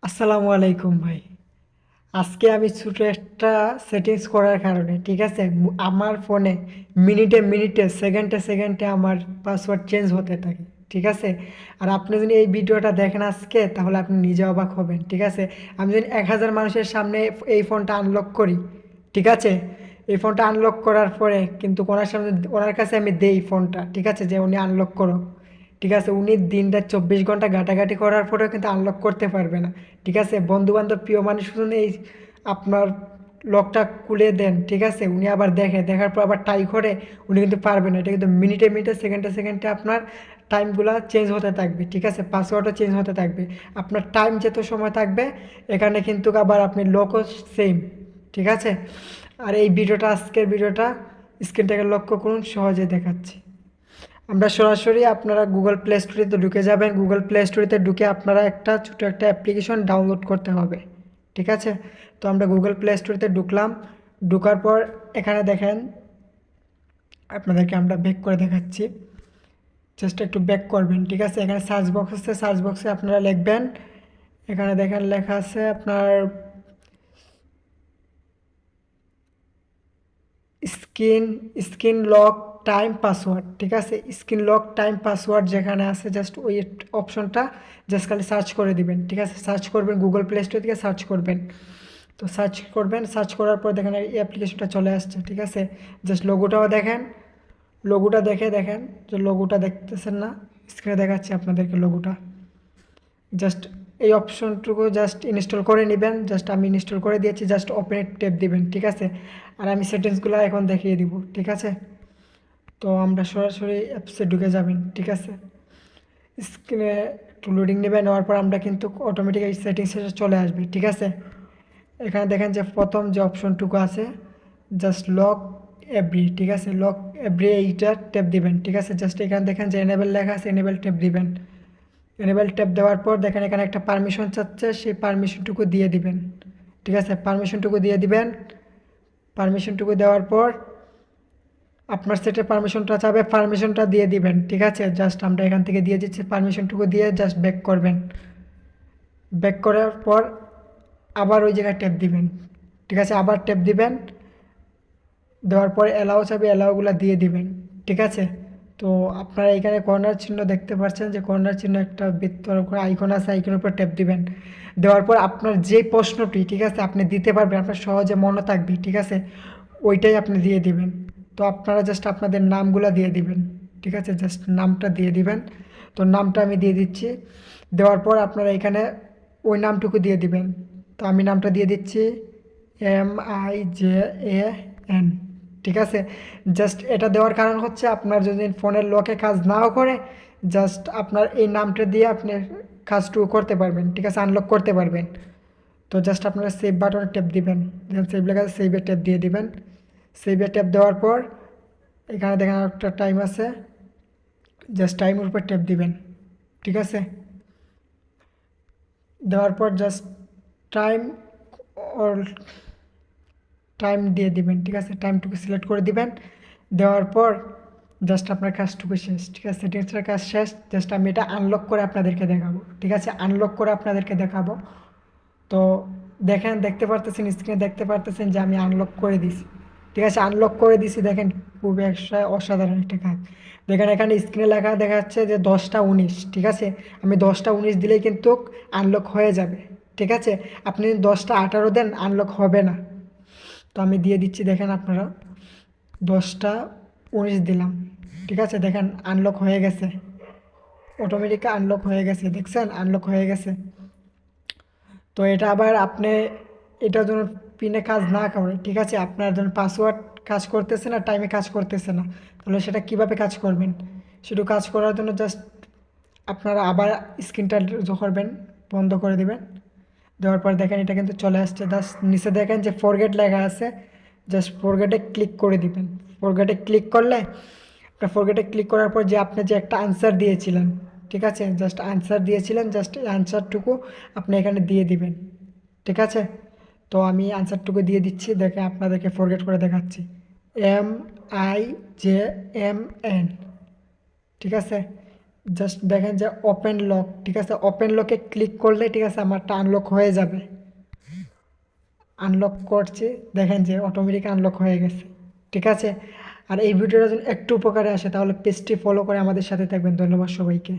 আসসালামু আলাইকুম ভাই। আজকে আমি ছোট একটা সেটিংস করার কারণে ঠিক আছে আমার ফোনে মিনিটে মিনিটে সেকেন্ডে সেকেন্ডে আমার পাসওয়ার্ড চেঞ্জ হতে থাকে। ঠিক আছে, আর আপনি যদি এই ভিডিওটা দেখেন আজকে তাহলে আপনি নিজে অবাক হবেন। ঠিক আছে, আমি যদি 1000 মানুষের সামনে এই ফোনটা আনলক করি, ঠিক আছে, এই ফোনটা আনলক করার পরে কিন্তু ওনার সামনে ওনার কাছে আমি দেই ফোনটা, ঠিক আছে, যে উনি আনলক করো, ঠিক আছে, উনি দিন রাত 24 ঘন্টা ঘাটাঘাটি করার পরেও কিন্তু আনলক করতে পারবে না। ঠিক আছে, বন্ধুবান্ধব প্রিয় মানুষ শুধু এই আপনার লকটা খুলে দেন, ঠিক আছে, উনি আবার দেখে, দেখার পর আবার ট্রাই করে, উনি কিন্তু পারবে না। এটা কিন্তু মিনিটে মিনিটে সেকেন্ডে সেকেন্ডে আপনার টাইমগুলো চেঞ্জ হতে থাকবে। ঠিক আছে, পাসওয়ার্ডও চেঞ্জ হতে থাকবে। আপনার টাইম যত সময় থাকবে এখানে কিন্তু আবার আপনি লকও সেম। ঠিক আছে, আর এই ভিডিওটা, আজকের ভিডিওটা স্ক্রিনটাকে লক্ষ্য করুন, সহজে দেখাচ্ছি। আমরা সরাসরি আপনারা গুগল প্লে স্টোরিতে ঢুকে যাবেন। গুগল প্লে স্টোরিতে ঢুকে আপনারা একটা ছোটো একটা অ্যাপ্লিকেশন ডাউনলোড করতে হবে। ঠিক আছে, তো আমরা গুগল প্লে স্টোরিতে ঢুকলাম। ঢোকার পর এখানে দেখেন, আপনাদেরকে আমরা ব্যাক করে দেখাচ্ছি, জাস্ট একটু ব্যাক করবেন। ঠিক আছে, এখানে সার্চ বক্স আছে, সার্চ বক্সে আপনারা লিখবেন, এখানে দেখেন লেখা আছে আপনার screen screen lock time password. ঠিক আছে, স্ক্রিন লক টাইম পাসওয়ার্ড যেখানে আছে জাস্ট ওই অপশনটা জাস্ট খালি সার্চ করে দিবেন। ঠিক আছে, সার্চ করবেন, গুগল প্লে স্টোর থেকে সার্চ করবেন। তো সার্চ করবেন, সার্চ করার পর দেখেন এই অ্যাপ্লিকেশনটা চলে আসছে। ঠিক আছে, জাস্ট লোগোটাও দেখেন, লোগোটা দেখে দেখেন যে লোগোটা দেখতেছেন না, স্ক্রিনে দেখাচ্ছি আপনাদেরকে লোগোটা। জাস্ট এই অপশনটুকু জাস্ট ইনস্টল করে নেবেন। জাস্ট আমি ইনস্টল করে দিয়েছি, জাস্ট ওপেনে ট্যাপ দিবেন। ঠিক আছে, আর আমি সেটিংসগুলো এখন দেখিয়ে দিব। ঠিক আছে, তো আমরা সরাসরি অ্যাপসে ঢুকে যাবেন। ঠিক আছে, স্ক্রিনে একটু লোডিং নেবে, নেওয়ার পর আমরা কিন্তু অটোমেটিক এই সেটিংসে চলে আসবে। ঠিক আছে, এখানে দেখেন যে প্রথম যে অপশনটুকু আছে জাস্ট লক এভরি। ঠিক আছে, লক এভরি এইটা ট্যাপ দিবেন। ঠিক আছে, জাস্ট এখানে দেখেন যে এনেবেল লেখা আছে, এনেবেল ট্যাপ দিবেন। এনেবেল ট্যাপ দেওয়ার পর দেখেন এখানে একটা পারমিশন চাচ্ছে, সেই পারমিশনটুকু দিয়ে দিবেন। ঠিক আছে, পারমিশনটুকু দিয়ে দিবেন। পারমিশনটুকু দেওয়ার পর আপনার সেটে পারমিশনটা চাবে, পারমিশনটা দিয়ে দিবেন। ঠিক আছে, জাস্ট আমরা এখান থেকে দিয়ে দিচ্ছি, পারমিশনটুকু দিয়ে জাস্ট ব্যাক করবেন। ব্যাক করার পর আবার ওই জায়গায় ট্যাপ দিবেন। ঠিক আছে, আবার ট্যাপ দিবেন, দেওয়ার পর অ্যালাও চাবে, অ্যালাওগুলো দিয়ে দিবেন। ঠিক আছে, তো আপনারা এখানে কর্নার চিহ্ন দেখতে পাচ্ছেন যে কর্নার চিহ্ন একটা বৃত্তর উপর আইকন আছে, আইকনের উপর ট্যাপ দিবেন। দেওয়ার পর আপনার যে প্রশ্নটি, ঠিক আছে, আপনি দিতে পারবেন, আপনার সহজে মনে থাকবে। ঠিক আছে, ওইটাই আপনি দিয়ে দিবেন। তো আপনারা জাস্ট আপনাদের নামগুলো দিয়ে দিবেন। ঠিক আছে, জাস্ট নামটা দিয়ে দিবেন। তো নামটা আমি দিয়ে দিচ্ছি। দেওয়ার পর আপনারা এখানে ওই নামটুকু দিয়ে দিবেন। তো আমি নামটা দিয়ে দিচ্ছি MIJAN। ঠিক আছে, জাস্ট এটা দেওয়ার কারণ হচ্ছে আপনার যদি ফোনের লকে কাজ নাও করে, জাস্ট আপনার এই নামটা দিয়ে আপনি কাজটুকু করতে পারবেন। ঠিক আছে, আনলক করতে পারবেন। তো জাস্ট আপনারা সেভ বাটনে ট্যাপ দিবেন, যেখানে সেভ লেখা আছে সেভে ট্যাপ দিয়ে দিবেন। সেভে ট্যাপ দেওয়ার পর এখানে দেখেন একটা টাইম আছে, জাস্ট টাইমের উপর ট্যাপ দিবেন। ঠিক আছে, দেওয়ার পর জাস্ট টাইম অর টাইম দিয়ে দিবেন। ঠিক আছে, টাইমটুকু সিলেক্ট করে দিবেন। দেওয়ার পর জাস্ট আপনার কাজটুকু শেষ। ঠিক আছে, সেটিংসের কাজ শেষ। জাস্ট আমি এটা আনলক করে আপনাদেরকে দেখাবো। ঠিক আছে, আনলক করে আপনাদেরকে দেখাবো। তো দেখেন, দেখতে পারতেছেন, স্ক্রিনে দেখতে পারতেছেন যে আমি আনলক করে দিছি। ঠিক আছে, আনলক করে দিছি, দেখেন খুবই একটা অসাধারণ একটা কাজ। দেখেন এখানে স্ক্রিনে লেখা দেখা যাচ্ছে যে 10টা 19। ঠিক আছে, আমি 10টা 19 দিলেই কিন্তু আনলক হয়ে যাবে। ঠিক আছে, আপনি 10টা 18 দেন, আনলক হবে না। তো আমি দিয়ে দিচ্ছি, দেখেন আপনারা 10টা 19 দিলাম। ঠিক আছে, দেখেন আনলক হয়ে গেছে, অটোমেটিক আনলক হয়ে গেছে, দেখছেন আনলক হয়ে গেছে। তো এটা আবার আপনি এটার জন্য পিনে কাজ না করে, ঠিক আছে, আপনার ধরুন পাসওয়ার্ড কাজ করতেছে না, টাইমে কাজ করতেছে না, তাহলে সেটা কিভাবে কাজ করবেন? শুধু কাজ করার জন্য জাস্ট আপনারা আবার স্ক্রিনটা করবেন, বন্ধ করে দিবেন। দেওয়ার পর দেখেন এটা কিন্তু চলে আসছে। জাস্ট নিচে দেখেন যে ফরগেট লেখা আছে, জাস্ট ফরগেটে ক্লিক করে দিবেন। ফরগেটে ক্লিক করলে আপনার ফরগেটে ক্লিক করার পর যে আপনি যে একটা আনসার দিয়েছিলেন, ঠিক আছে, জাস্ট আনসার দিয়েছিলেন, জাস্ট এই আনসারটুকু আপনি এখানে দিয়ে দিবেন। ঠিক আছে, তো আমি আনসারটুকু দিয়ে দিচ্ছি, দেখে আপনাদেরকে ফরগেট করে দেখাচ্ছি। MIJMN। ঠিক আছে, জাস্ট দেখেন যে ওপেন লক, ঠিক আছে, ওপেন লকে ক্লিক করলে ঠিক আছে আমারটা আনলক হয়ে যাবে। আনলক করছি, দেখেন যে অটোমেটিক আনলক হয়ে গেছে, ঠিক আছে। আর এই ভিডিওটা যদি একটু উপকারে আসে তাহলে পেজটি ফলো করে আমাদের সাথে থাকবেন। ধন্যবাদ সবাইকে।